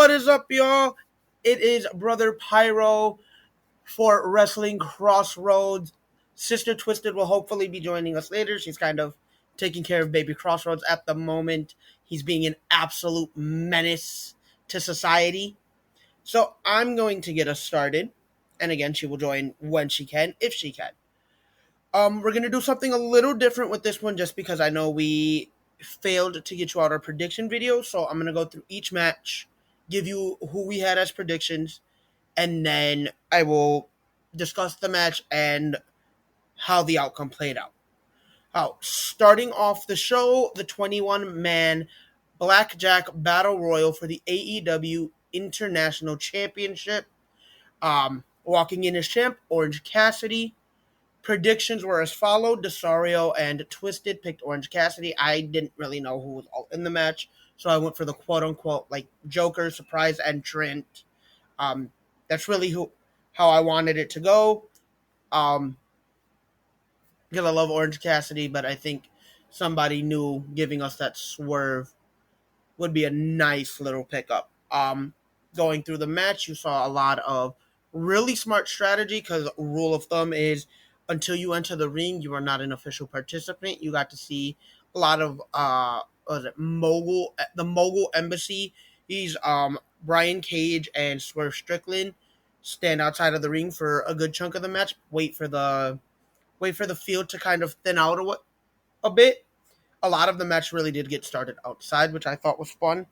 What is up, y'all? It is Brother Pyro for Wrestling Crossroads. Sister Twisted will hopefully be joining us later. She's kind of taking care of baby Crossroads at the moment. He's being an absolute menace to society. So I'm going to get us started. And again, she will join when she can, if she can. We're going to do something a little different with this one just because I know we failed to get you out our prediction video. So I'm going to go through each match, give you who we had as predictions, and then I will discuss the match and how the outcome played out. Starting off the show, the 21-man Blackjack Battle Royal for the AEW International Championship. Walking in as champ, Orange Cassidy. Predictions were as followed. Desario and Twisted picked Orange Cassidy. I didn't really know who was all in the match, so I went for the quote-unquote Joker surprise entrant. That's really how I wanted it to go. Because I love Orange Cassidy, but I think somebody new giving us that swerve would be a nice little pickup. Going through the match, you saw a lot of really smart strategy because rule of thumb is until you enter the ring, you are not an official participant. You got to see a lot of the Mogul Embassy. He's Brian Cage and Swerve Strickland stand outside of the ring for a good chunk of the match. Wait for the field to kind of thin out a bit. A lot of the match really did get started outside, which I thought was fun.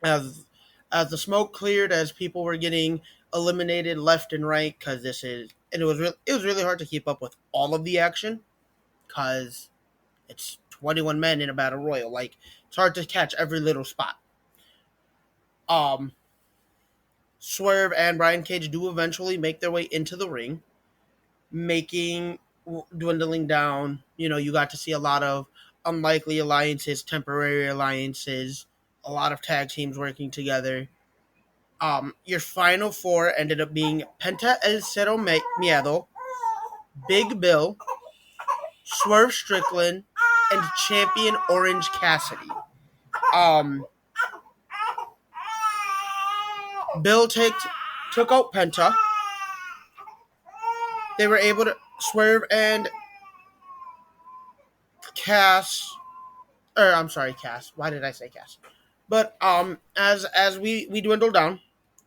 As the smoke cleared, as people were getting eliminated left and right, because it was really hard to keep up with all of the action, because it's 21 men in a battle royal. It's hard to catch every little spot. Swerve and Brian Cage do eventually make their way into the ring, dwindling down. You got to see a lot of unlikely alliances, temporary alliances, a lot of tag teams working together. Your final four ended up being Penta El Cero Miedo, Big Bill, Swerve Strickland, and champion Orange Cassidy. Bill took out Penta. They were able to Swerve and Cass. Why did I say Cass? But as we dwindle down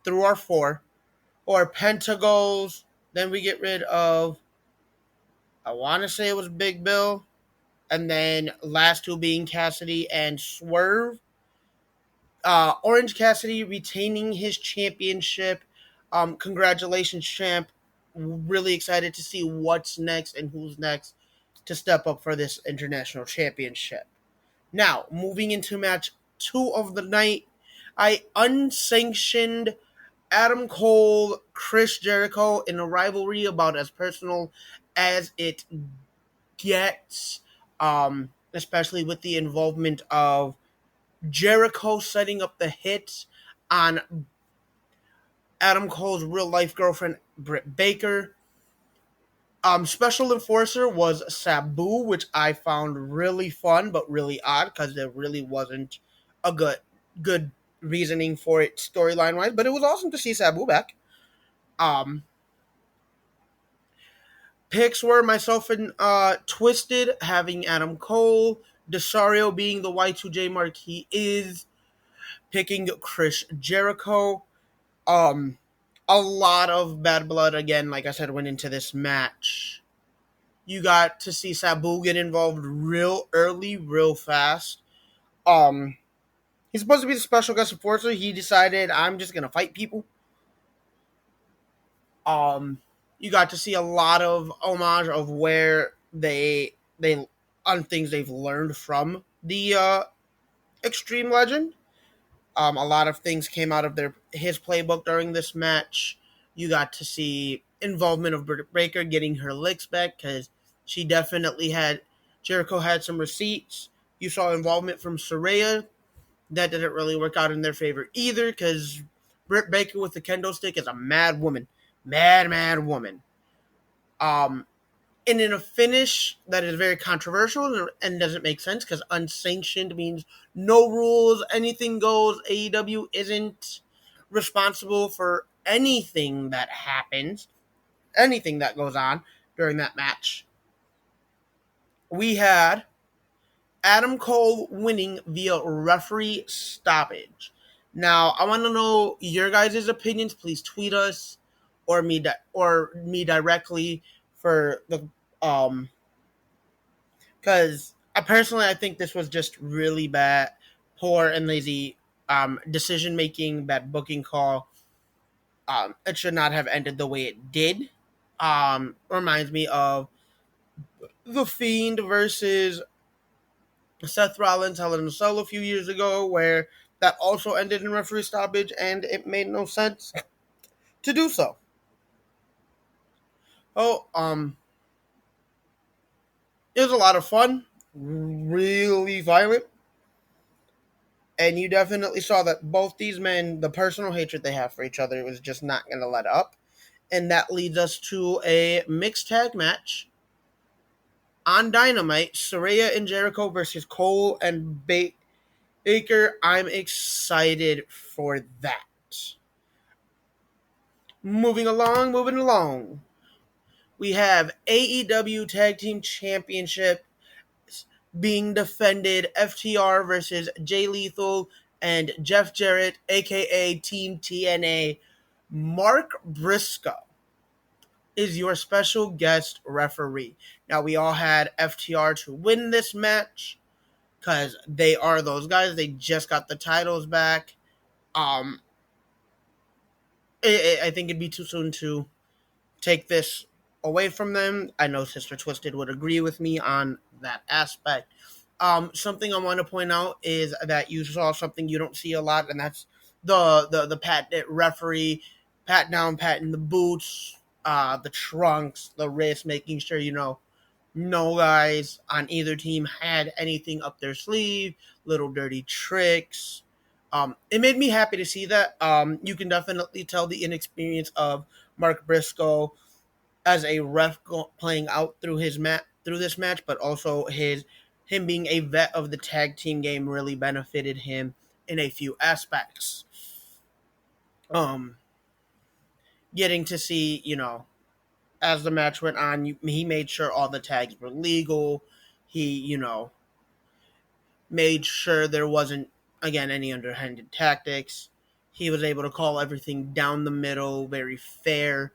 through our four, or Penta goes, then we get rid of, I want to say it was Big Bill, and then last two being Cassidy and Swerve. Orange Cassidy retaining his championship. Congratulations, champ. Really excited to see what's next and who's next to step up for this international championship. Now, moving into match 2 of the night, I unsanctioned Adam Cole, Chris Jericho in a rivalry about as personal as it gets, especially with the involvement of Jericho setting up the hits on Adam Cole's real-life girlfriend, Britt Baker. Special enforcer was Sabu, which I found really fun, but really odd, because there really wasn't a good reasoning for it storyline-wise, but it was awesome to see Sabu back. Picks were myself and Twisted having Adam Cole, Desario being the Y2J mark he is, picking Chris Jericho. A lot of bad blood, again, like I said, went into this match. You got to see Sabu get involved real early, real fast. He's supposed to be the special guest enforcer. He decided, I'm just going to fight people. You got to see a lot of homage of where they on things they've learned from the Extreme Legend. A lot of things came out of his playbook during this match. You got to see involvement of Britt Baker getting her licks back, because she definitely Jericho had some receipts. You saw involvement from Saraya. That didn't really work out in their favor either, because Britt Baker with the kendo stick is a mad woman. Mad woman. and in a finish that is very controversial and doesn't make sense because unsanctioned means no rules, anything goes. AEW isn't responsible for anything that happens, anything that goes on during that match. We had Adam Cole winning via referee stoppage. Now, I want to know your guys' opinions. Please tweet us or me directly for the because I think this was just really bad, poor and lazy decision making, bad booking call. It should not have ended the way it did. Reminds me of the Fiend versus Seth Rollins Hell in a Cell a few years ago, where that also ended in referee stoppage, and it made no sense to do so. Oh, it was a lot of fun, really violent, and you definitely saw that both these men, the personal hatred they have for each other, was just not going to let up. And that leads us to a mixed tag match on Dynamite: Saraya and Jericho versus Cole and Baker. I'm excited for that. Moving along. We have AEW Tag Team Championship being defended. FTR versus Jay Lethal and Jeff Jarrett, aka Team TNA. Mark Briscoe is your special guest referee. Now, we all had FTR to win this match because they are those guys. They just got the titles back. Um, I think it'd be too soon to take this away from them. I know Sister Twisted would agree with me on that aspect. Something I want to point out is that you saw something you don't see a lot, and that's the pat referee, pat down, patting the boots, the trunks, the wrist, making sure no guys on either team had anything up their sleeve, little dirty tricks. It made me happy to see that. You can definitely tell the inexperience of Mark Briscoe as a ref playing out through this match, but also him being a vet of the tag team game really benefited him in a few aspects. Getting to see, as the match went on, he made sure all the tags were legal. He, made sure there wasn't, again, any underhanded tactics. He was able to call everything down the middle, very fair.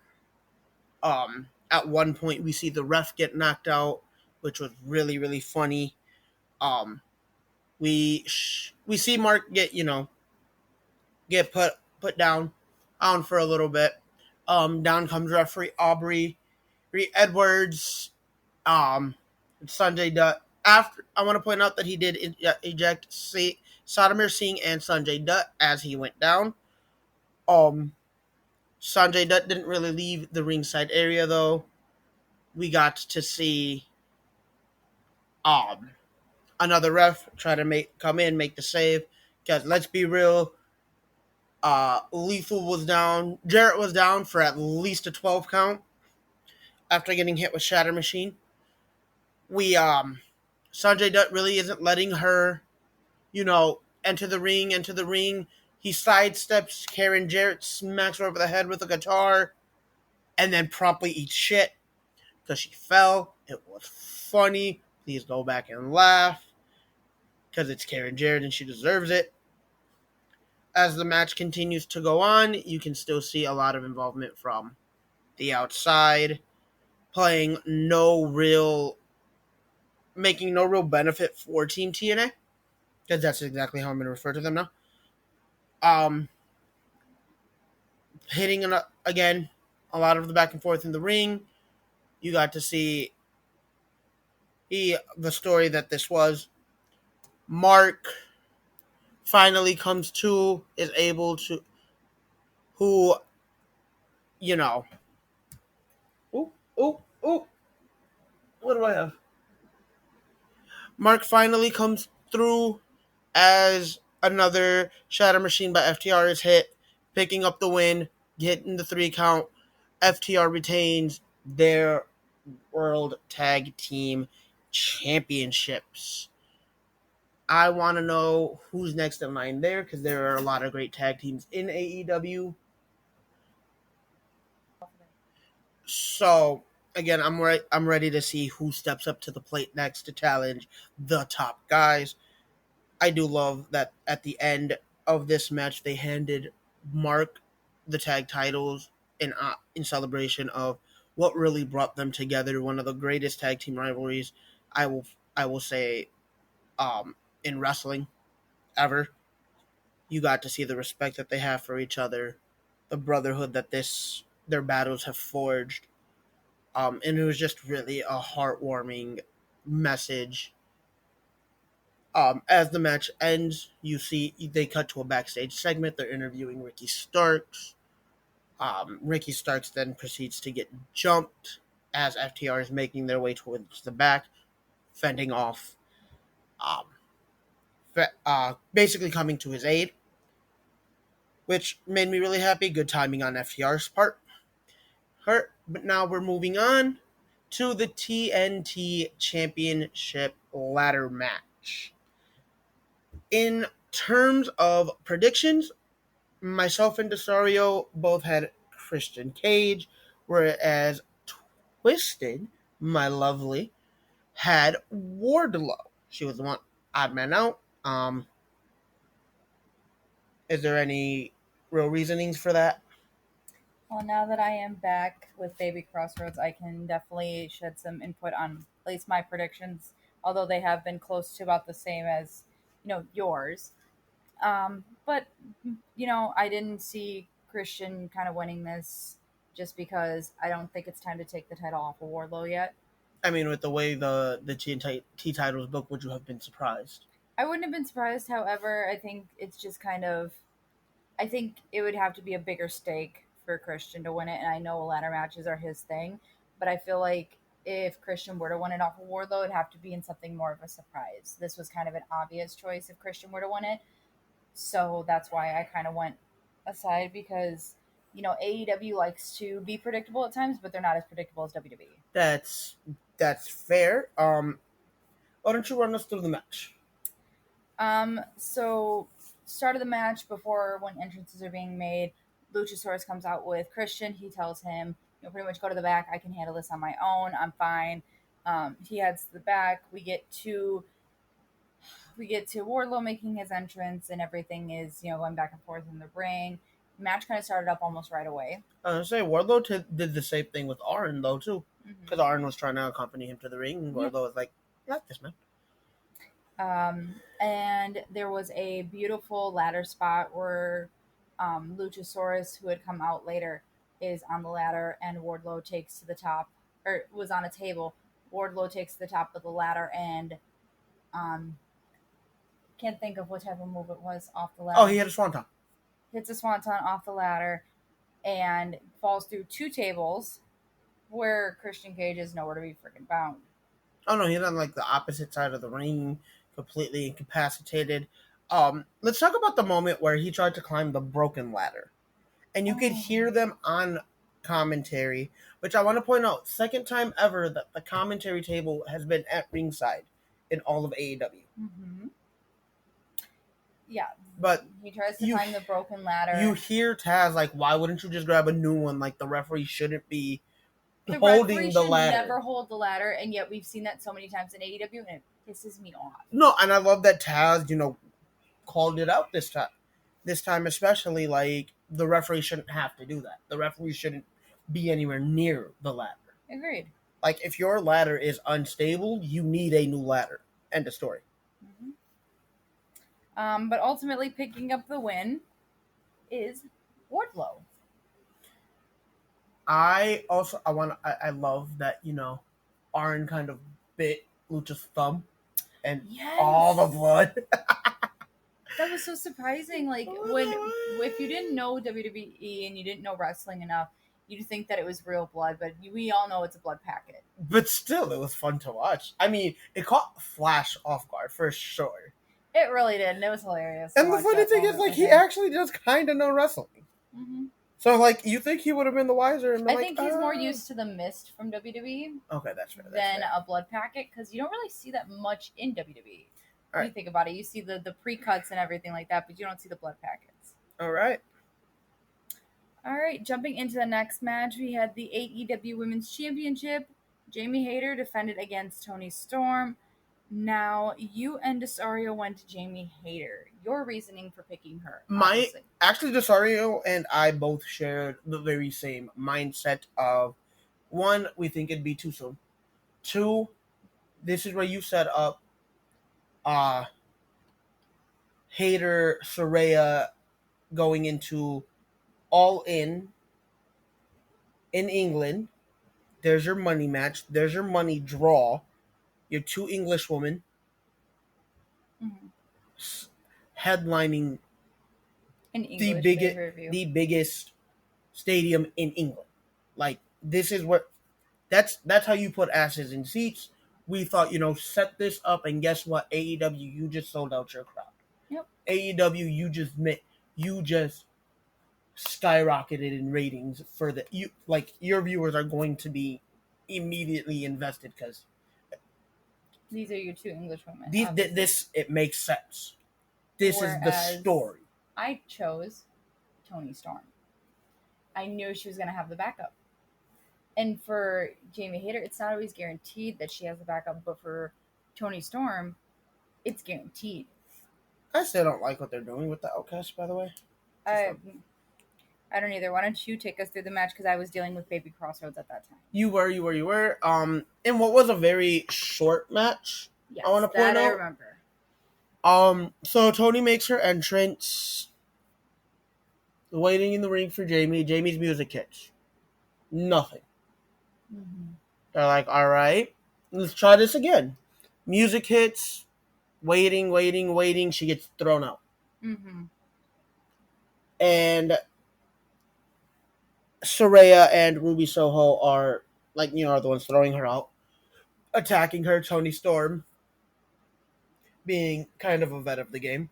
At one point, we see the ref get knocked out, which was really, really funny. We see Mark get put down on for a little bit. Down comes referee Aubrey Edwards. Sanjay Dutt. After I want to point out that he did eject Sodomir Singh and Sanjay Dutt as he went down. Sanjay Dutt didn't really leave the ringside area though. We got to see another ref try to come in, make the save. Because let's be real, Lethal was down. Jarrett was down for at least a 12 count after getting hit with Shatter Machine. Sanjay Dutt really isn't letting her, enter the ring. He sidesteps Karen Jarrett, smacks her over the head with a guitar, and then promptly eats shit because she fell. It was funny. Please go back and laugh because it's Karen Jarrett and she deserves it. As the match continues to go on, you can still see a lot of involvement from the outside, making no real benefit for Team TNA, because that's exactly how I'm going to refer to them now. Hitting again a lot of the back and forth in the ring. You got to see the story that this was. Mark finally comes to, is able to, who, what do I have? Mark finally comes through as another Shatter Machine by FTR is hit, picking up the win, getting the 3 count. FTR retains their World Tag Team Championships. I want to know who's next in line there because there are a lot of great tag teams in AEW. So again, I'm ready to see who steps up to the plate next to challenge the top guys. I do love that at the end of this match they handed Mark the tag titles in celebration of what really brought them together. One of the greatest tag team rivalries I will say in wrestling ever. You got to see the respect that they have for each other, the brotherhood that their battles have forged. And it was just really a heartwarming message. As the match ends, you see they cut to a backstage segment. They're interviewing Ricky Starks. Ricky Starks then proceeds to get jumped as FTR is making their way towards the back, fending off, um, basically coming to his aid, which made me really happy. Good timing on FTR's part. But now we're moving on to the TNT Championship ladder match. In terms of predictions, myself and Desario both had Christian Cage, whereas Twisted, my lovely, had Wardlow. She was the one odd man out. Is there any real reasonings for that? Well, now that I am back with Baby Crossroads, I can definitely shed some input on at least my predictions, although they have been close to about the same as, yours. But, I didn't see Christian kind of winning this just because I don't think it's time to take the title off of Wardlow yet. I mean, with the way the TNT titles book, would you have been surprised? I wouldn't have been surprised. However, I think it's just kind of, I think it would have to be a bigger stake for Christian to win it. And I know ladder matches are his thing, but I feel like if Christian were to win it off of Wardlow, it'd have to be in something more of a surprise. This was kind of an obvious choice if Christian were to win it. So that's why I kind of went aside because, AEW likes to be predictable at times, but they're not as predictable as WWE. That's fair. Why don't you run us through the match? So start of the match before when entrances are being made, Luchasaurus comes out with Christian. He tells him, pretty much go to the back. I can handle this on my own. I'm fine. He heads to the back. We get to Wardlow making his entrance, and everything is going back and forth in the ring. The match kind of started up almost right away. I was gonna say Wardlow did the same thing with Arn though too, because Arn was trying to accompany him to the ring. And Wardlow was like, "I like this man." And there was a beautiful ladder spot where Luchasaurus, who had come out later, is on the ladder, and Wardlow takes to the top, or was on a table. Wardlow takes to the top of the ladder, and can't think of what type of move it was off the ladder. Oh, he had a swanton. Hits a swanton off the ladder, and falls through two tables, where Christian Cage is nowhere to be freaking found. Oh no, he's on like the opposite side of the ring, completely incapacitated. Let's talk about the moment where he tried to climb the broken ladder, and you could hear them on commentary. Which I want to point out, second time ever that the commentary table has been at ringside in all of AEW. Mm-hmm. Yeah, but he tries to climb the broken ladder. You hear Taz like, "Why wouldn't you just grab a new one? Like the referee shouldn't be holding the ladder. Never hold the ladder, and yet we've seen that so many times in AEW, and it pisses me off." No, and I love that Taz, called it out this time. This time especially, like the referee shouldn't have to do that. The referee shouldn't be anywhere near the ladder. Agreed. Like if your ladder is unstable, you need a new ladder. End of story. Mm-hmm. But ultimately, picking up the win is Wardlow. I love that, Arn kind of bit Lucha's thumb and all the blood. That was so surprising. Like if you didn't know WWE and you didn't know wrestling enough, you'd think that it was real blood, but we all know it's a blood packet. But still, it was fun to watch. I mean, it caught Flash off guard for sure. It really did, and it was hilarious. And the funny thing is, like, he actually does kind of know wrestling. Mm-hmm. So, like, you think he would have been the wiser and been I like, think he's more used to the mist from WWE okay, that's fair. than a blood packet because you don't really see that much in WWE. All When right. you think about it, you see the pre-cuts and everything like that, but you don't see the blood packets. All right. All right, jumping into the next match, we had the AEW Women's Championship. Jamie Hayter defended against Toni Storm. Now, you and Desario went to Jamie Hayter. Your reasoning for picking her, obviously. Actually, Desario and I both shared the very same mindset of, one, we think it'd be too soon. Two, this is where you set up Hayter, Saraya going into All in England. There's your money match. There's your money draw. Your two English women headlining An English pay-per-view. the biggest stadium in England. Like, this is what that's how you put asses in seats. We thought, set this up, and guess what? AEW, you just sold out your crowd. Yep. AEW, you just skyrocketed in ratings for your viewers are going to be immediately invested because these are your two English women. It makes sense. This is the story. I chose Toni Storm. I knew she was going to have the backup. And for Jamie Hayter, it's not always guaranteed that she has the backup, but for Toni Storm, it's guaranteed. I still don't like what they're doing with the Outcast, by the way. I don't either. Why don't you take us through the match? Because I was dealing with Baby Crossroads at that time. You were. In what was a very short match. Yes, I want to point out. I remember. So Toni makes her entrance, waiting in the ring for Jamie. Jamie's music hits. Nothing. Mm-hmm. They're like, all right, let's try this again. Music hits. Waiting. She gets thrown out. Mm-hmm. And Saraya and Ruby Soho are the ones throwing her out, attacking her. Toni Storm, being kind of a vet of the game,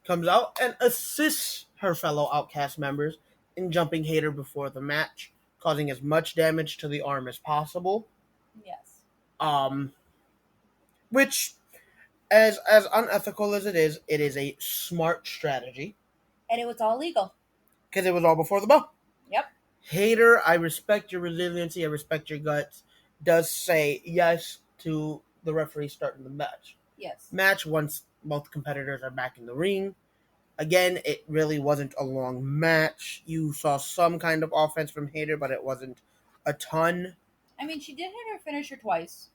comes out and assists her fellow Outcast members in jumping Hayter before the match, causing as much damage to the arm as possible. Yes. Which, as unethical as it is a smart strategy. And it was all legal. Because it was all before the bell. Yep. Hayter, I respect your resiliency, I respect your guts, does say yes to the referee starting the match. Yes. Match once both competitors are back in the ring. Again, it really wasn't a long match. You saw some kind of offense from Hayter, but it wasn't a ton. I mean, she did hit her finisher twice,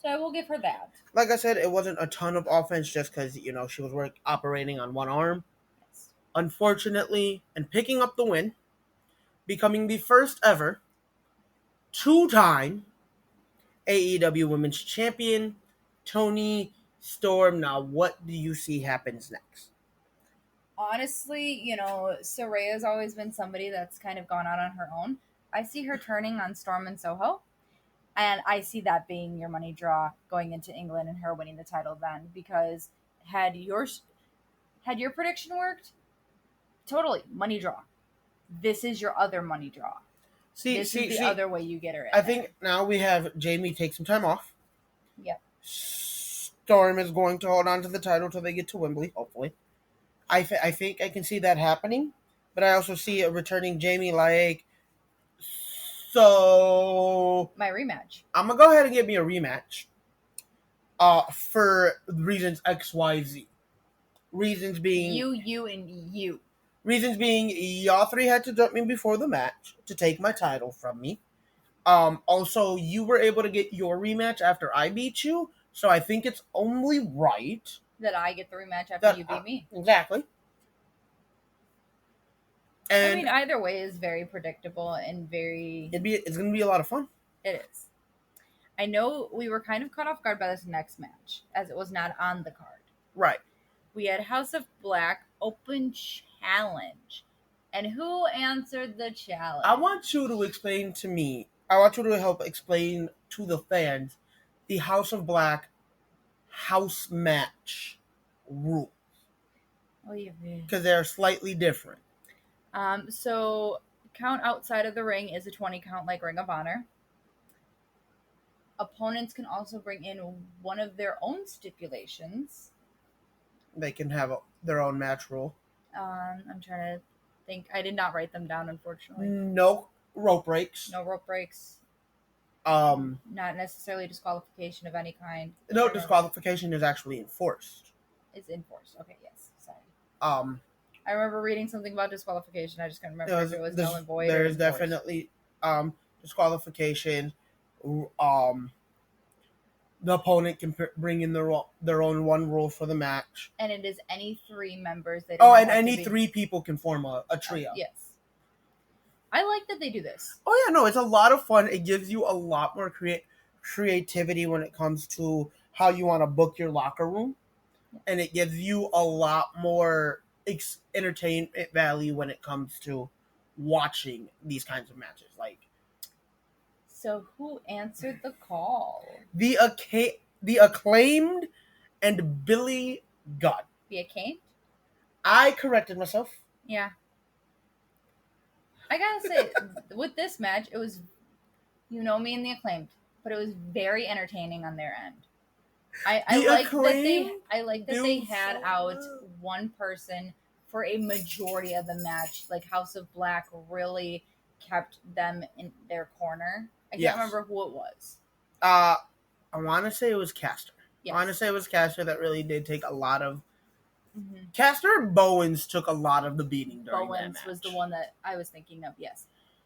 so I will give her that. Like I said, it wasn't a ton of offense just because, she was operating on one arm. Yes. Unfortunately, and picking up the win, becoming the first ever two-time AEW Women's Champion, Toni Storm. Now, what do you see happens next? Honestly, Saraya's always been somebody that's kind of gone out on her own. I see her turning on Storm and Soho, and I see that being your money draw going into England and her winning the title then, because had your prediction worked, totally money draw. This is your other money draw. This is the other way you get her in. I think now we have Jamie take some time off. Yep. Storm is going to hold on to the title till they get to Wembley, hopefully. I think I can see that happening, but I also see a returning Jamie so my rematch. I'm gonna go ahead and give me a rematch. For reasons XYZ. Reasons being you. Reasons being, y'all three had to dump me before the match to take my title from me. Also, you were able to get your rematch after I beat you, so I think it's only right that I get the rematch after you beat me. Exactly. And I mean, either way is very predictable and very... It's going to be a lot of fun. It is. I know we were kind of caught off guard by this next match, as it was not on the card. Right. We had House of Black Open Challenge. And who answered the challenge? I want you to explain to me, I want you to help explain to the fans the House of Black house match rules. Oh, yeah. Because they're slightly different. So count outside of the ring is a 20 count like Ring of Honor. Opponents can also bring in one of their own stipulations. They can have their own match rule. I'm trying to think. I did not write them down, unfortunately. No rope breaks. No rope breaks. Not necessarily disqualification of any kind. No, disqualification is actually enforced. It's enforced. Okay, yes. Sorry. I remember reading something about disqualification. I just couldn't remember if it was null and void. There's definitely disqualification. The opponent can bring in their own one rule for the match. And it is any three members. And any three people can form a trio. Yes. I like that they do this. Oh, yeah, no, it's a lot of fun. It gives you a lot more creativity when it comes to how you want to book your locker room. Yes. And it gives you a lot more entertainment value when it comes to watching these kinds of matches. So who answered the call? The Acclaimed and Billy Gunn. The Acclaimed? I corrected myself. Yeah. I gotta say, with this match, it was, me and the Acclaimed, but it was very entertaining on their end. I like that they had out one person for a majority of the match. Like House of Black really kept them in their corner. I can't remember who it was. I want to say it was Caster. Yes. I want to say it was Caster that really did take a lot of... Mm-hmm. Caster and Bowens took a lot of the beating during that match. Bowens was the one that I was thinking of, yes.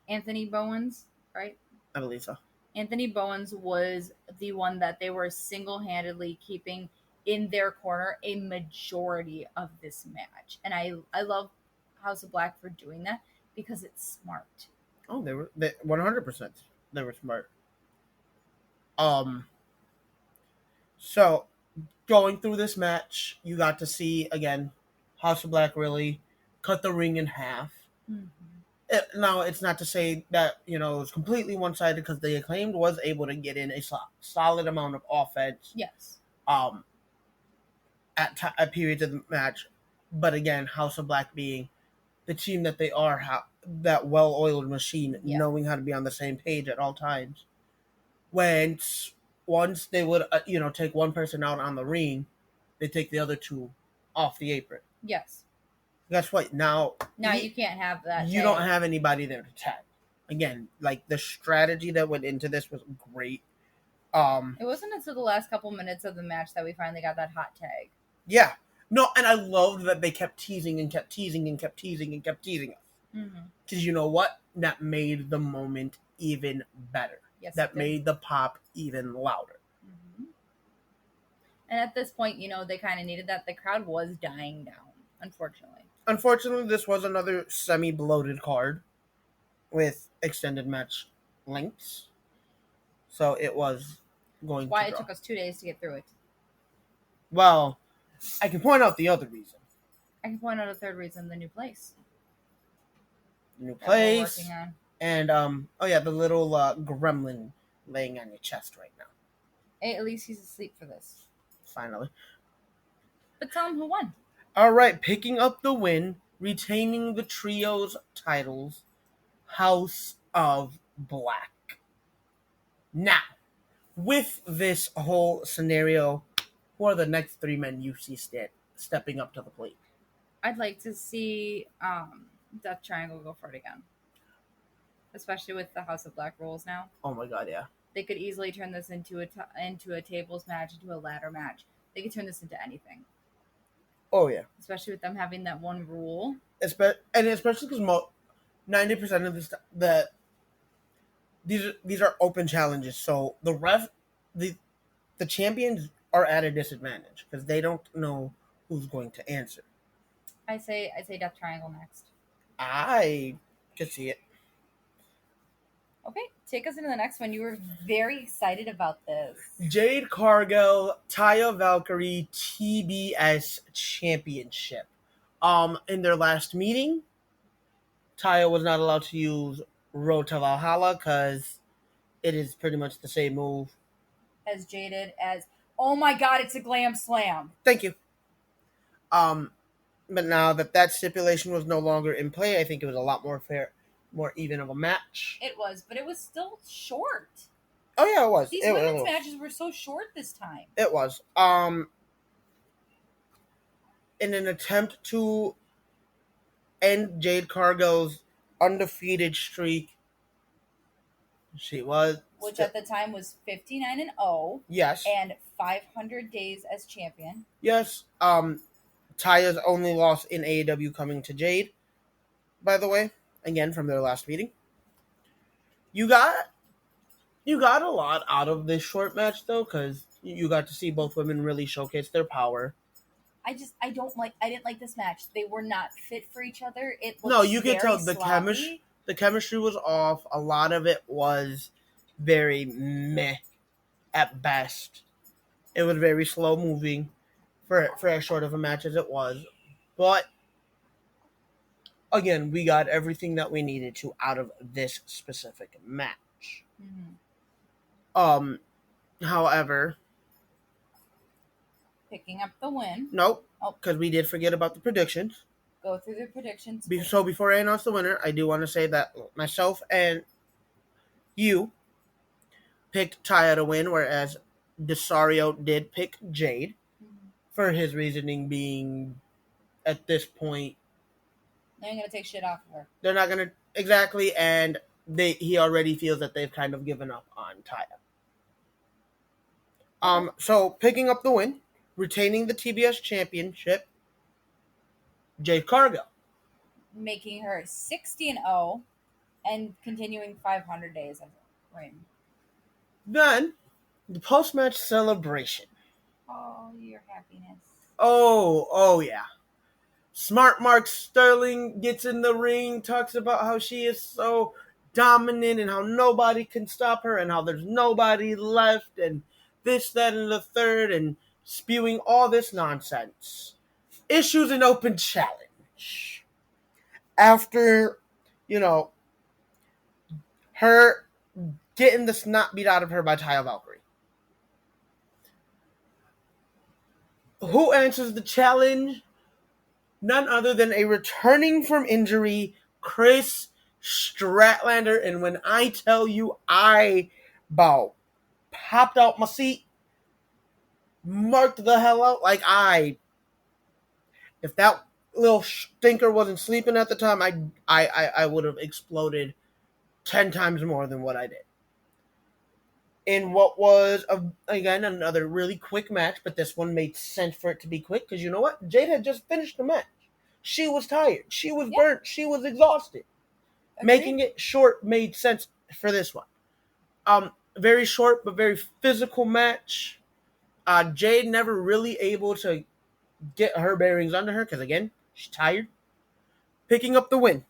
Anthony Bowens, right? I believe so. Anthony Bowens was the one that they were single-handedly keeping in their corner a majority of this match. And I love House of Black for doing that because it's smart. Oh, they 100%. They were smart. So, going through this match, you got to see, again, House of Black really cut the ring in half. Mm-hmm. Now, it's not to say that, it was completely one-sided because the Acclaimed was able to get in a solid amount of offense. Yes. At periods of the match. But again, House of Black being the team that they are, that well-oiled machine, knowing how to be on the same page at all times. Once they would, take one person out on the ring, they take the other two off the apron. Yes. Guess what? Now you can't have that. You don't have anybody there to tag. Again, the strategy that went into this was great. It wasn't until the last couple minutes of the match that we finally got that hot tag. Yeah. No, and I loved that they kept teasing and kept teasing and kept teasing and kept teasing us. Because you know what? That made the moment even better. Yes, that made the pop even louder. Mm-hmm. And at this point, they kind of needed that. The crowd was dying down, unfortunately. Unfortunately, this was another semi-bloated card with extended match lengths. So it was going Why it took us 2 days to get through it. Well, I can point out the other reason. I can point out a third reason, the new place. The new place. Working on. And, the little gremlin laying on your chest right now. Hey, at least he's asleep for this. Finally. But tell him who won. All right, picking up the win, retaining the trio's titles, House of Black. Now, with this whole scenario, who are the next three men you see stepping up to the plate? I'd like to see Death Triangle go for it again. Especially with the House of Black rules now. Oh my god, yeah. They could easily turn this into a tables match, into a ladder match. They could turn this into anything. Oh yeah. Especially with them having that one rule. And especially because 90% of this, these are open challenges, so the champions are at a disadvantage because they don't know who's going to answer. I say Death Triangle next. I could see it. Okay, take us into the next one. You were very excited about this. Jade Cargill, Taya Valkyrie TBS Championship. In their last meeting, Taya was not allowed to use Road to Valhalla because it is pretty much the same move as Jaded as. Oh my god, it's a glam slam. Thank you. But now that stipulation was no longer in play, I think it was a lot more fair more even of a match. It was, but it was still short. Oh yeah, it was. These It women's was. matches were so short this time. It was. In an attempt to end Jade Cargill's undefeated streak, she was. Which at the time was 59-0. Yes. And 500 days as champion. Yes. Taya's only loss in AEW coming to Jade, by the way, again from their last meeting. You got a lot out of this short match though, because you got to see both women really showcase their power. I didn't like this match. They were not fit for each other. No, you could tell the sloppy. The chemistry was off. A lot of it was very meh at best. It was very slow moving for as short of a match as it was. But again, we got everything that we needed to out of this specific match. Mm-hmm. However, picking up the win. Nope, because we did forget about the predictions. Go through the predictions. So before I announce the winner, I do want to say that myself and you picked Taya to win, whereas Desario did pick Jade, for his reasoning being, at this point, they ain't gonna take shit off of her. They're not gonna exactly, and he already feels that they've kind of given up on Taya. So picking up the win, retaining the TBS championship, Jade Cargill, making her 60-0 and continuing 500 days of reign. Then the post-match celebration. Oh, your happiness. Oh yeah. Smart Mark Sterling gets in the ring, talks about how she is so dominant and how nobody can stop her and how there's nobody left and this, that, and the third, and spewing all this nonsense. Issues an open challenge. After, her getting the snot beat out of her by Taya Valkyrie. Who answers the challenge? None other than a returning from injury, Kris Stratlander. And when I tell you, I popped out my seat, marked the hell out. If that little stinker wasn't sleeping at the time, I would have exploded 10 times more than what I did. In what was, again, another really quick match, but this one made sense for it to be quick, because you know what? Jade had just finished the match. She was tired. She was burnt. She was exhausted. Agreed. Making it short made sense for this one. Very short, but very physical match. Jade never really able to get her bearings under her, because again, she's tired. Picking up the win.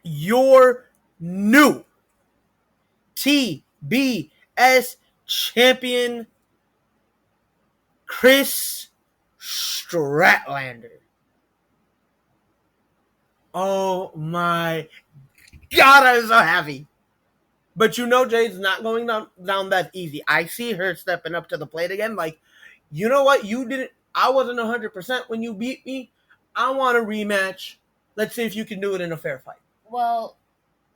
Your new TBS champion, Kris Stratlander. Oh my God, I'm so happy. But Jade's not going down that easy. I see her stepping up to the plate again. You know what? I wasn't 100% when you beat me. I want a rematch. Let's see if you can do it in a fair fight. Well,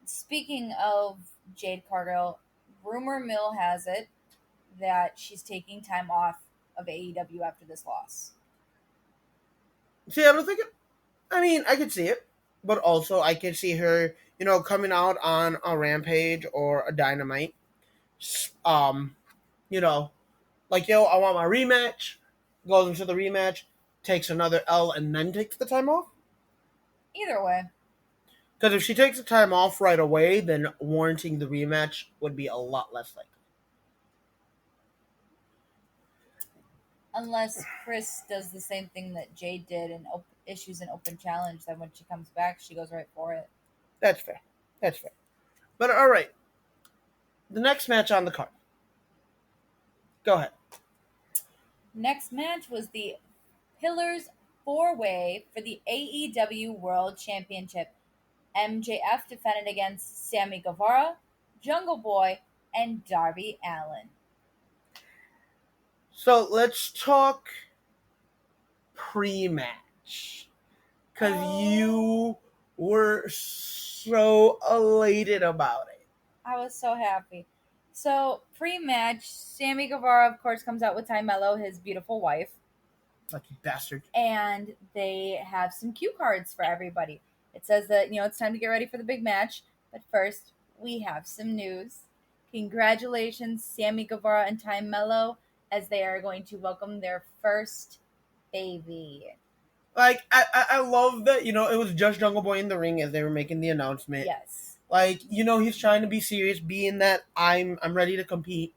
speaking of Jade Cargill, rumor mill has it that she's taking time off of AEW after this loss. See, I don't think it. I mean, I could see it, but also I could see her, coming out on a Rampage or a Dynamite. I want my rematch. Goes into the rematch, takes another L, and then takes the time off. Either way. Because if she takes the time off right away, then warranting the rematch would be a lot less likely. Unless Kris does the same thing that Jade did and issues an open challenge, then when she comes back, she goes right for it. That's fair. But all right. The next match on the card. Go ahead. Next match was the Pillars 4-Way for the AEW World Championship. MJF defended against Sammy Guevara, Jungle Boy, and Darby Allin. So let's talk pre-match. Because you were so elated about it. I was so happy. So pre-match, Sammy Guevara, of course, comes out with Ty Mello, his beautiful wife, Lucky bastard. and they have some cue cards for everybody. It says that it's time to get ready for the big match, but first we have some news. Congratulations, Sammy Guevara and Ty Mello, as they are going to welcome their first baby. Like, I love that, it was just Jungle Boy in the ring as they were making the announcement. Yes. Like, he's trying to be serious, being that I'm ready to compete.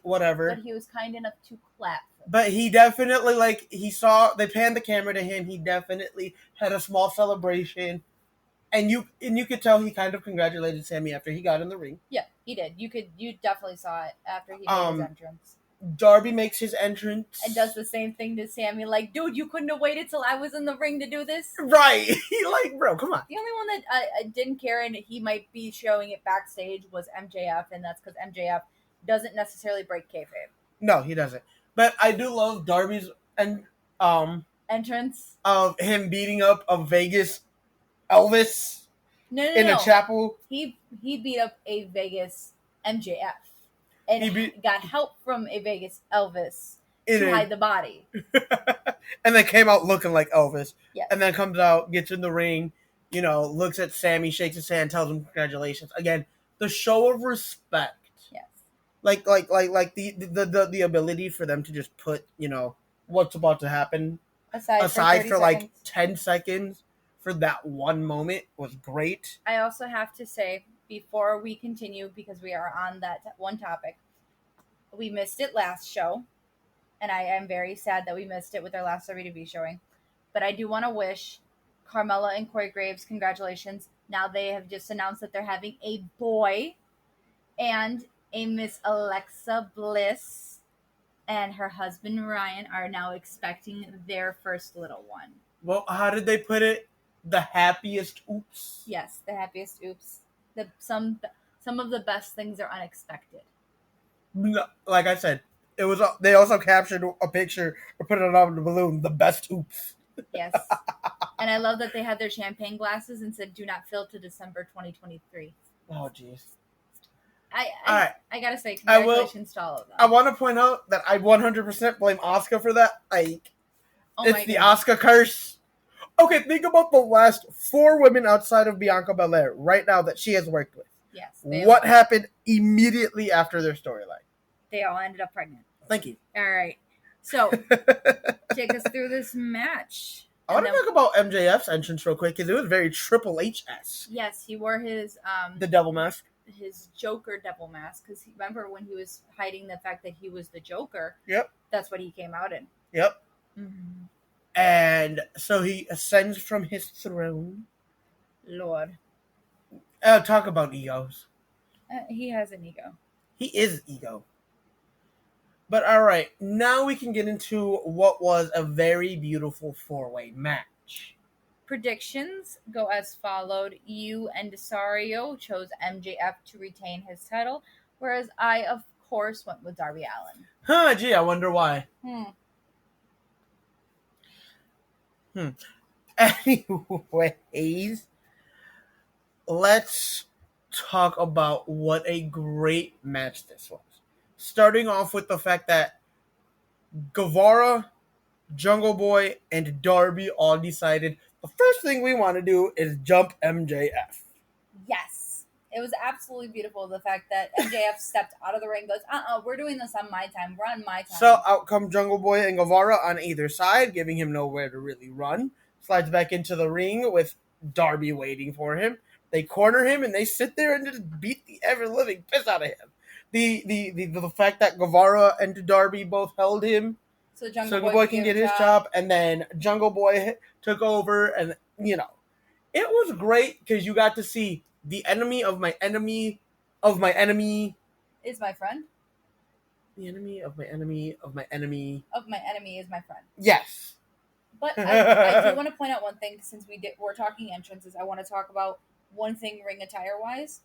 Whatever. But he was kind enough to clap. But he definitely, like, they panned the camera to him. He definitely had a small celebration. And you could tell he kind of congratulated Sammy after he got in the ring. Yeah, he did. You definitely saw it after he made his entrance. Darby makes his entrance. And does the same thing to Sammy, like, dude, you couldn't have waited till I was in the ring to do this? Right. Like, bro, come on. The only one that didn't care, and he might be showing it backstage, was MJF, and that's because MJF doesn't necessarily break kayfabe. No, he doesn't. But I do love Darby's entrance of him beating up a Vegas Elvis in a chapel. He beat up a Vegas MJF. And got help from a Vegas Elvis to hide the body. And then came out looking like Elvis. Yes. And then comes out, gets in the ring, looks at Sammy, shakes his hand, tells him congratulations. Again, the show of respect. Yes. Like the ability for them to just put, what's about to happen aside for like 10 seconds for that one moment was great. I also have to say, before we continue, because we are on that one topic, we missed it last show, and I am very sad that we missed it with our last WWE showing. But I do want to wish Carmella and Corey Graves congratulations. Now they have just announced that they're having a boy, and a Miss Alexa Bliss and her husband Ryan are now expecting their first little one. Well, how did they put it? The happiest oops? Yes, the happiest oops. Some of the best things are unexpected. No, like I said, it was. They also captured a picture or put it on the balloon. The best oops. Yes, and I love that they had their champagne glasses and said, "Do not fill to December 2023." Oh, jeez. I gotta say, congratulations to all of them. I want to point out that I 100% blame Asuka for that. Like, it's the Asuka curse. Okay, think about the last 4 women outside of Bianca Belair right now that she has worked with. Yes. What happened immediately after their storyline? They all ended up pregnant. Thank you. All right. So, take us through this match. I want to talk about MJF's entrance real quick because it was very Triple H-esque. Yes, he wore his... the devil mask. His Joker devil mask. Because remember when he was hiding the fact that he was the Joker? Yep. That's what he came out in. Yep. Mm-hmm. And so he ascends from his throne. Lord. Talk about egos. He has an ego. He is ego. But all right, now we can get into what was a very beautiful 4-way match. Predictions go as followed. You and Desario chose MJF to retain his title, whereas I, of course, went with Darby Allin. Huh, gee, I wonder why. Anyways, let's talk about what a great match this was. Starting off with the fact that Guevara, Jungle Boy, and Darby all decided the first thing we want to do is jump MJF. Yes. It was absolutely beautiful, the fact that MJF stepped out of the ring and goes, we're doing this on my time. We're on my time. So out come Jungle Boy and Guevara on either side, giving him nowhere to really run. Slides back into the ring with Darby waiting for him. They corner him and they sit there and just beat the ever-living piss out of him. The fact that Guevara and Darby both held him so Jungle Boy can get his job, and then Jungle Boy took over, and it was great because you got to see the enemy of my enemy of my enemy is my friend. The enemy of my enemy of my enemy of my enemy is my friend. Yes. But I do want to point out one thing, since we're talking entrances. I want to talk about one thing ring attire wise.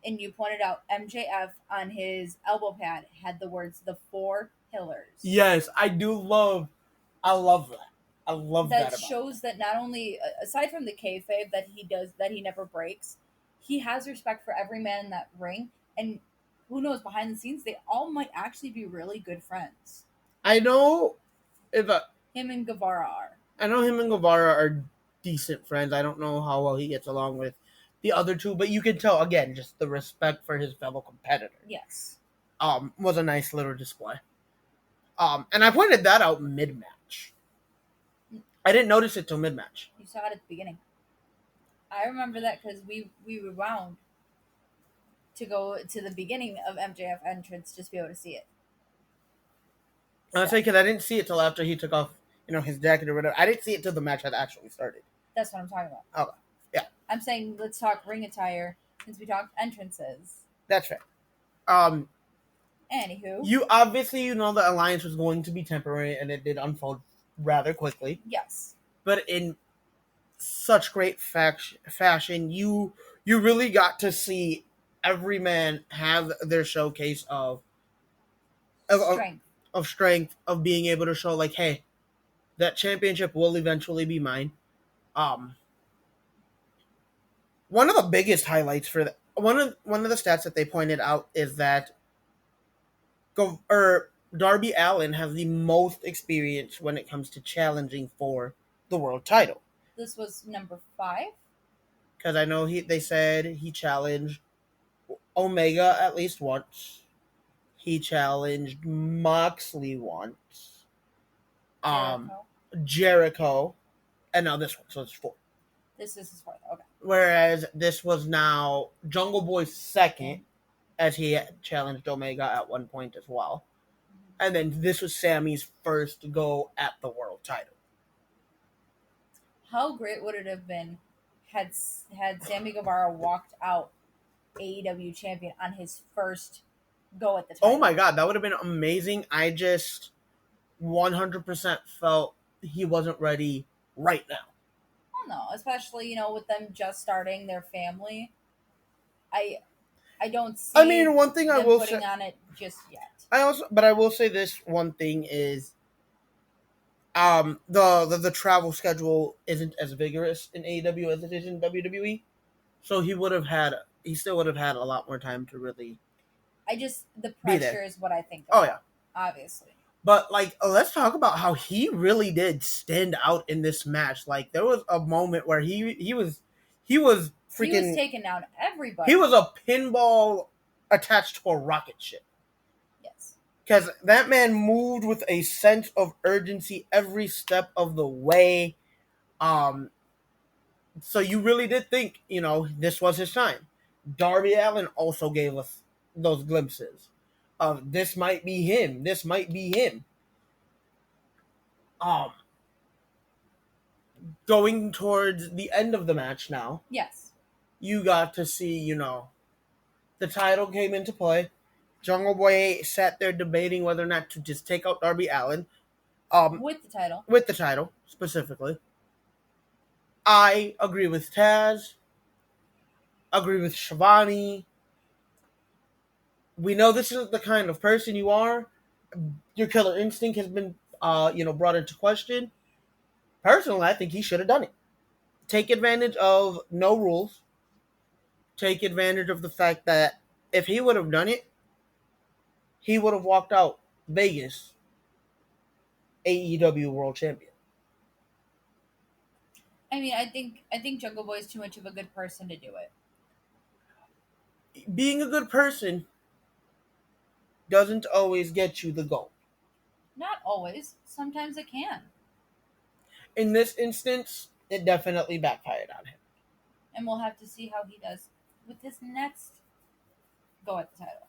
And you pointed out MJF on his elbow pad had the words "the 4 pillars." Yes, I love that. I love that that about him. shows that not only aside from the kayfabe that he does that he never breaks, he has respect for every man in that ring, and who knows behind the scenes they all might actually be really good friends. I know if Him and Guevara are. I know him and Guevara are decent friends. I don't know how well he gets along with the other two, but you can tell again just the respect for his fellow competitor. Yes. Was a nice little display. And I pointed that out mid match. I didn't notice it till mid match. You saw it at the beginning. I remember that because we rewound to go to the beginning of MJF entrance just to be able to see it. I say because I didn't see it till after he took off, his jacket or whatever. I didn't see it till the match had actually started. That's what I'm talking about. Okay, yeah. I'm saying let's talk ring attire since we talked entrances. That's fair. Anywho, you obviously the alliance was going to be temporary, and it did unfold rather quickly. Yes. But in such great fashion, you really got to see every man have their showcase of Strength. Of strength, of being able to show like, hey, that championship will eventually be mine. One of the biggest highlights for one of the stats that they pointed out is that Darby Allin has the most experience when it comes to challenging for the world title. This was number 5. Because I know they said he challenged Omega at least once. He challenged Moxley once. Jericho. And now this one, so it's 4. This is his 4th, okay. Whereas this was now Jungle Boy's 2nd, as he challenged Omega at one point as well. And then this was Sammy's first go at the world title. How great would it have been had Sammy Guevara walked out AEW champion on his first go at the title? Oh my god, that would have been amazing. I just 100% felt he wasn't ready right now. Oh no, especially with them just starting their family. I don't see. I mean, one thing I will putting say on it just yet. I will say this one thing is, the travel schedule isn't as vigorous in AEW as it is in WWE, so he still would have had a lot more time to really. The pressure is what I think. Oh yeah, obviously. But let's talk about how he really did stand out in this match. Like there was a moment where he was freaking. He was taking down everybody. He was a pinball attached to a rocket ship. Yes. Because that man moved with a sense of urgency every step of the way. So you really did think, this was his time. Darby Allin also gave us those glimpses of this might be him. This might be him. Going towards the end of the match now. Yes. You got to see, the title came into play. Jungle Boy sat there debating whether or not to just take out Darby Allin. With the title. With the title, specifically. I agree with Taz. Agree with Shivani. We know this isn't the kind of person you are. Your killer instinct has been, brought into question. Personally, I think he should have done it. Take advantage of no rules. Take advantage of the fact that if he would have done it, he would have walked out Vegas AEW World Champion. I mean, I think Jungle Boy is too much of a good person to do it. Being a good person doesn't always get you the goal. Not always. Sometimes it can. In this instance, it definitely backfired on him. And we'll have to see how he does with his next go at the title.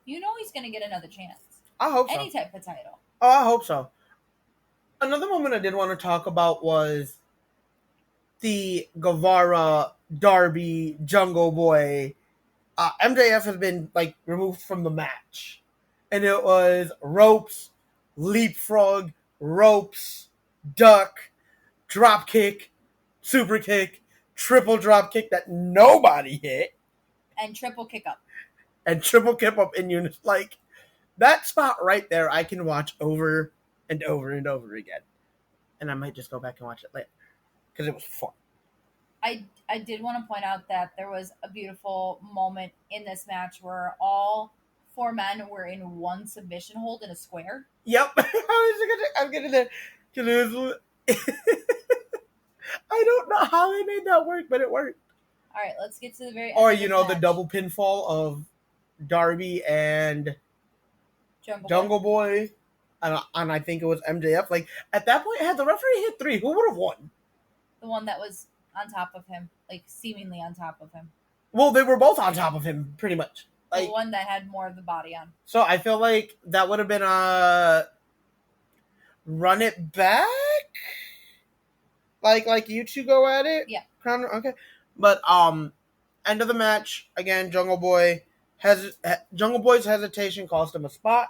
He's going to get another chance. I hope so. Any type of title. Oh, I hope so. Another moment I did want to talk about was the Guevara, Darby, Jungle Boy. MJF has been removed from the match. And it was ropes, leapfrog, ropes, duck, drop kick, super kick, triple drop kick that nobody hit. And triple kick up. And triple kick up in units. That spot right there I can watch over and over and over again. and I might just go back and watch it later because it was fun. I did want to point out that there was a beautiful moment in this match where all four men were in one submission hold in a square. Yep, I'm getting there. I don't know how they made that work, but it worked. All right, let's get to the very end. Or of this the match. double pinfall of Darby and Jungle Boy, and I think it was MJF. Like at that point, had the referee hit 3, who would have won? The one that was on top of him, like seemingly on top of him. Well, they were both on top of him, pretty much. The Like, one that had more of the body on. So I feel like that would have been a run it back. Like you two go at it. Yeah. Okay. But end of the match again. Jungle Boy's hesitation cost him a spot.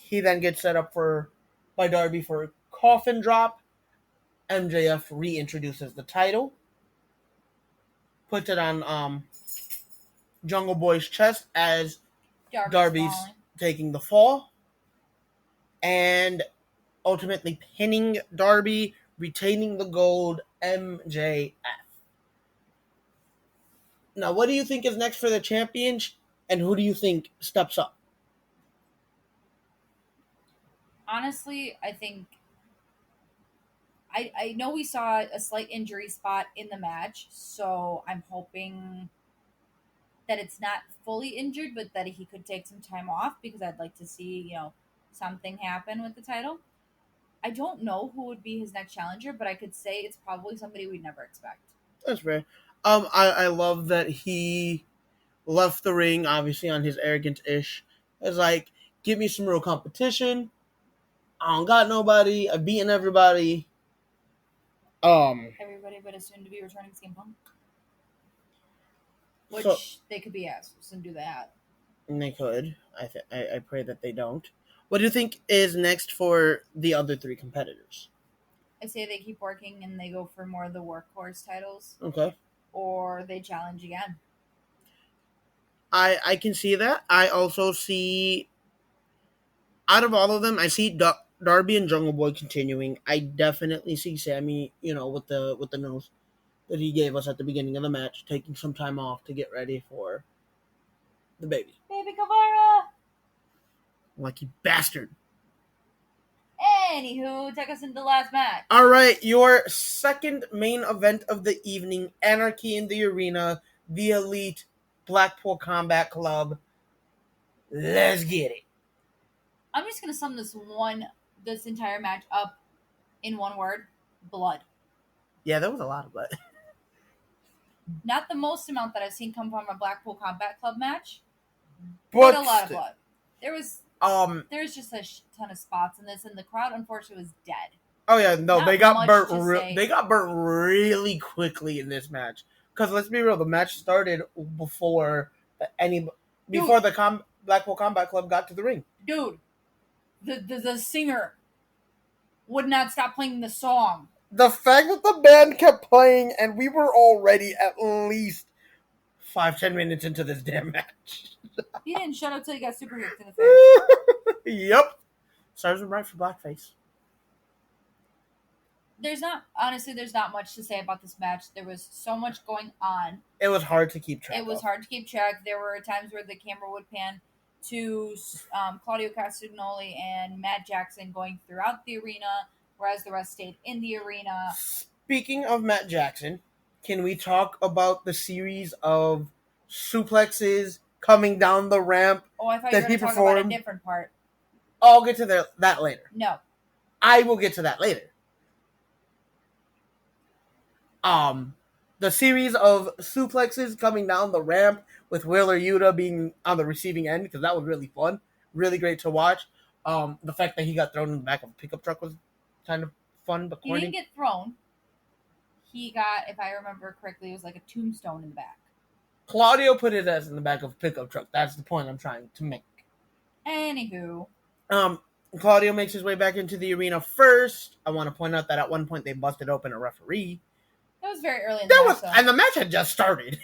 He then gets set up by Darby for a coffin drop. MJF reintroduces the title, puts it on Jungle Boy's chest as Darby's taking the fall, and ultimately pinning Darby, retaining the gold. MJF. Now, what do you think is next for the championship, and who do you think steps up? Honestly, I think I know we saw a slight injury spot in the match, so I'm hoping that it's not fully injured, but that he could take some time off because I'd like to see, something happen with the title. I don't know who would be his next challenger, but I could say it's probably somebody we'd never expect. That's fair. I love that he left the ring, obviously on his arrogant-ish. It's like, give me some real competition. I don't got nobody. I've beaten everybody. Everybody but a soon-to-be returning CM Punk. Which they could be assholes and do that. And they could. I pray that they don't. What do you think is next for the other 3 competitors? I say they keep working and they go for more of the workhorse titles. Okay. Or they challenge again. I can see that. I also see, out of all of them, I see Darby and Jungle Boy continuing. I definitely see Sammy, with the nose that he gave us at the beginning of the match, taking some time off to get ready for the baby. Baby Guevara! Lucky bastard. Anywho, take us into the last match. All right, your second main event of the evening, Anarchy in the Arena, the Elite Blackpool Combat Club. Let's get it. I'm just gonna sum this entire match up in one word: blood. Yeah, there was a lot of blood. Not the most amount that I've seen come from a Blackpool Combat Club match, but a lot of blood. There's just a ton of spots in this, and the crowd unfortunately was dead. Oh yeah, no, they got burnt. They got burnt really quickly in this match. Because let's be real, the match started before the Blackpool Combat Club got to the ring. Dude, the singer would not stop playing the song. The fact that the band kept playing, and we were already at least 5-10 minutes into this damn match. He didn't shut up till he got super hooked in the face. Yep. Serves him right for blackface. There's not much to say about this match. There was so much going on. It was hard to keep track. There were times where the camera would pan to Claudio Castagnoli and Matt Jackson going throughout the arena, whereas the rest stayed in the arena. Speaking of Matt Jackson, can we talk about the series of suplexes coming down the ramp? Oh, I thought you were going to talk about a different part. I'll get to that later. No. I will get to that later. The series of suplexes coming down the ramp with Wheeler Yuta being on the receiving end, because that was really fun. Really great to watch. The fact that he got thrown in the back of a pickup truck was kind of fun, but corny. He didn't get thrown. He got, if I remember correctly, it was like a tombstone in the back. Claudio put his ass in the back of a pickup truck. That's the point I'm trying to make. Anywho. Claudio makes his way back into the arena first. I want to point out that at one point they busted open a referee. That was very early in the match, though. And the match had just started.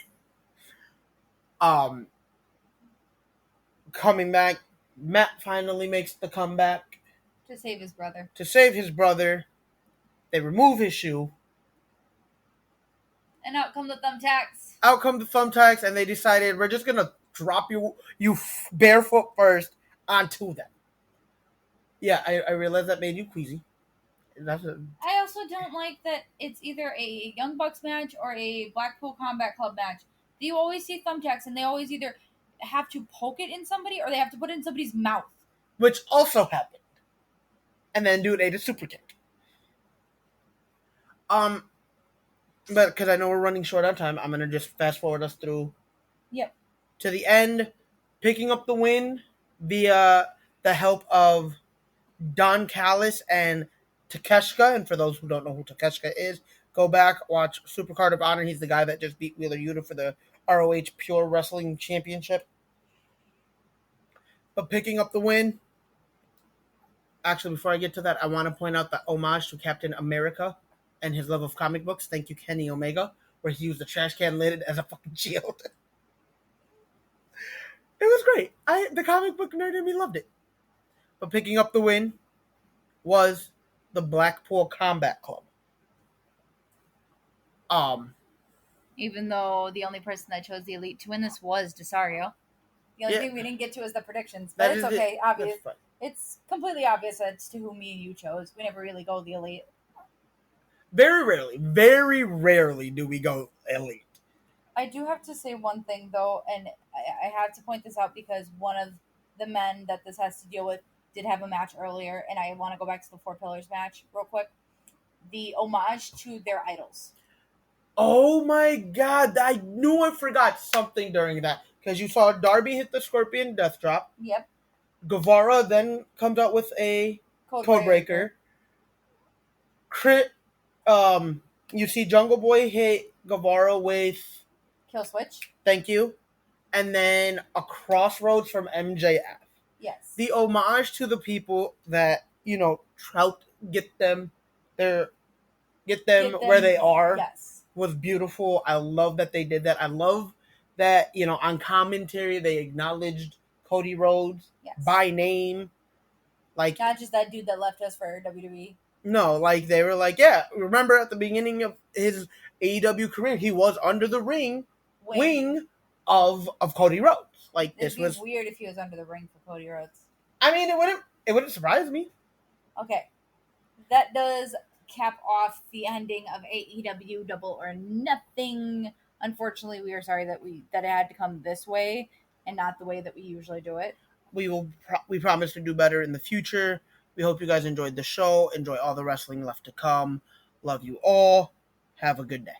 Coming back, Matt finally makes the comeback. To save his brother. To save his brother, they remove his shoe. And out come the thumbtacks. Out come the thumbtacks, and they decided we're just gonna drop you barefoot first onto them. Yeah, I realized that made you queasy. I also don't like that it's either a Young Bucks match or a Blackpool Combat Club match. You always see thumbtacks, and they always either have to poke it in somebody or they have to put it in somebody's mouth. Which also happened. And then dude ate a super kick. But because I know we're running short on time, I'm gonna just fast forward us through. Yep. To the end, picking up the win via the help of Don Callis and Takeshita. And for those who don't know who Takeshita is, go back, watch Supercard of Honor. He's the guy that just beat Wheeler Yuta for the ROH Pure Wrestling Championship. But picking up the win. Actually, before I get to that, I want to point out the homage to Captain America and his love of comic books. Thank you, Kenny Omega, where he used the trash can lid as a fucking shield. It was great. The comic book nerd in me loved it. But picking up the win was the Blackpool Combat Club. Even though the only person that chose the Elite to win this was Desario. The only thing we didn't get to is the predictions. But it's okay, obvious. It's completely obvious as to who me and you chose. We never really go the Elite. Very rarely do we go Elite. I do have to say one thing, though, and I have to point this out because one of the men that this has to deal with did have a match earlier, and I want to go back to the Four Pillars match real quick. The homage to their idols. Oh my god, I knew I forgot something during that. Because you saw Darby hit the Scorpion Death Drop. Yep. Guevara then comes out with a Codebreaker. You see Jungle Boy hit Guevara with Kill Switch. Thank you. And then a Crossroads from MJF. Yes. The homage to the people that, get them where they are. Yes. Was beautiful. I love that they did that. I love that, on commentary they acknowledged Cody Rhodes by name. Like, not just that dude that left us for WWE. No, like they were like, yeah, remember at the beginning of his AEW career, he was under the wing of Cody Rhodes. Like It'd be weird if he was under the ring for Cody Rhodes. I mean, it wouldn't surprise me. Okay. That does cap off the ending of AEW Double or Nothing. Unfortunately, we are sorry that it had to come this way and not the way that we usually do it. We promise to do better in the future. We hope you guys enjoyed the show. Enjoy all the wrestling left to come. Love you all. Have a good day.